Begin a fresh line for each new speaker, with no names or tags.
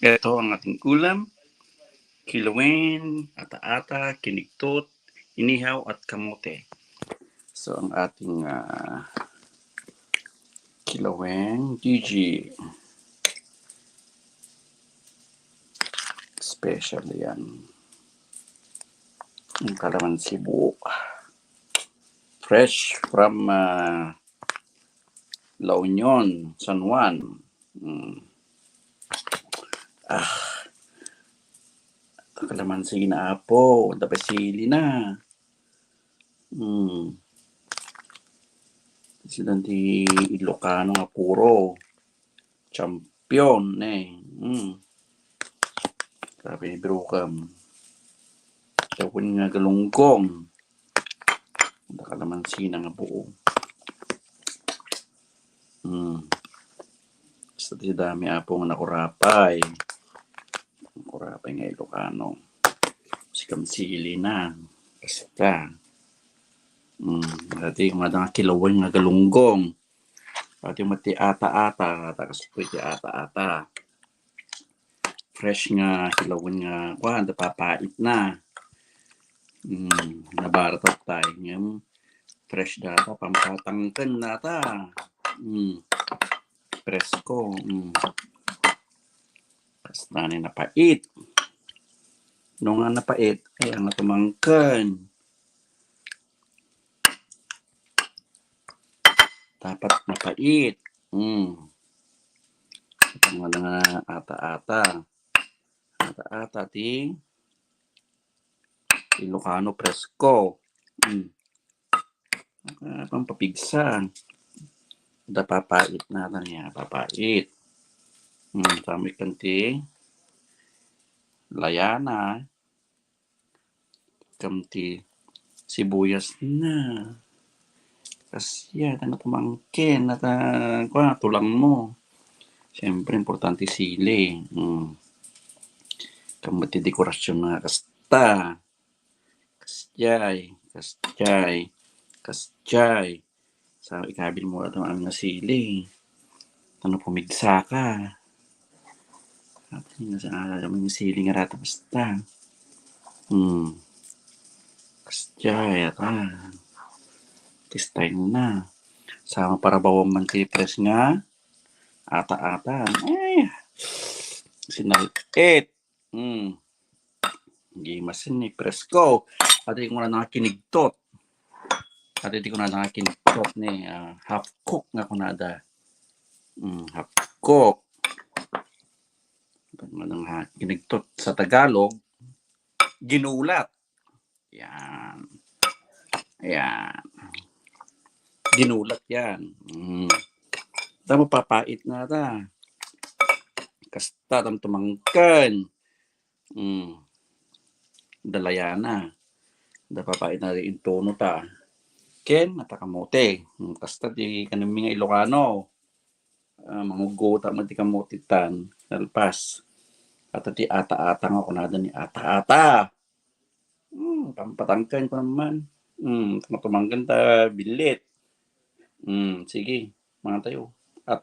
Ito ang ating ulam, kilawin, ata-ata, kinigtot, inihaw at kamote. So ang ating kilawin, Gigi. Special yan. Yung kalamansi buo. Fresh from La Union, San Juan. Kalamansi na apo, dabasili na. Silang di Ilocano nga puro. Champion eh. Sabi ni Brokam. Tawin nga galunggong. Kalamansi na nga buo. Basta di dami apong nakurapay. Nakurapay nga Ilocano. Sikam sili na. Basta. Dati yung mga kilawan nga galunggong. Dati yung mati ata-ata. Takas po iti ata-ata. Fresh nga kilawan nga. Kuhan, papait na. Nabaratot tayo. Yung fresh data. Pampatangkan data. Presko. Basta na napait. Nung nga napait, ay ang tumangkan. Dapat mapait. Ito nga ata-ata. Ata-ata ti Ilocano Presko. Pampapigsa. Papait natin niya. Papait. Samay kanti. Layana. Kamti sibuyas na. Kasi yan, tumangkin at tulang mo. Siyempre, importante sili. Kamati dekorasyon na kasta. Kastyay. Sa ikabil mo ito ang mga sili. Pumigsa ka. At yung sili nga rata basta. Kastyay at tistay na. Sama para bawang mantipres nga. Ata-ata. Ay. Sinalkit. Gimasin ni presko. At hindi ko na nakakinigtot. At hindi ko na nakakinigtot ni half cook nga kunada. Half cook. Kinigtot sa Tagalog. Ginulat. Yan. Ayan. Ginulat yan. Tama papait na ta. Kasta tam tumangkan. Dalayana. Da papait na rin tono ta. Ken natakamote. Kasta di kanang mga Ilocano. Mangugota mo di kamote tan. Nalpas. At di ata-ata nga kunada ni ata-ata. Pampatangkan ko naman. Tumangkan ta bilit. Sige, mga tayo.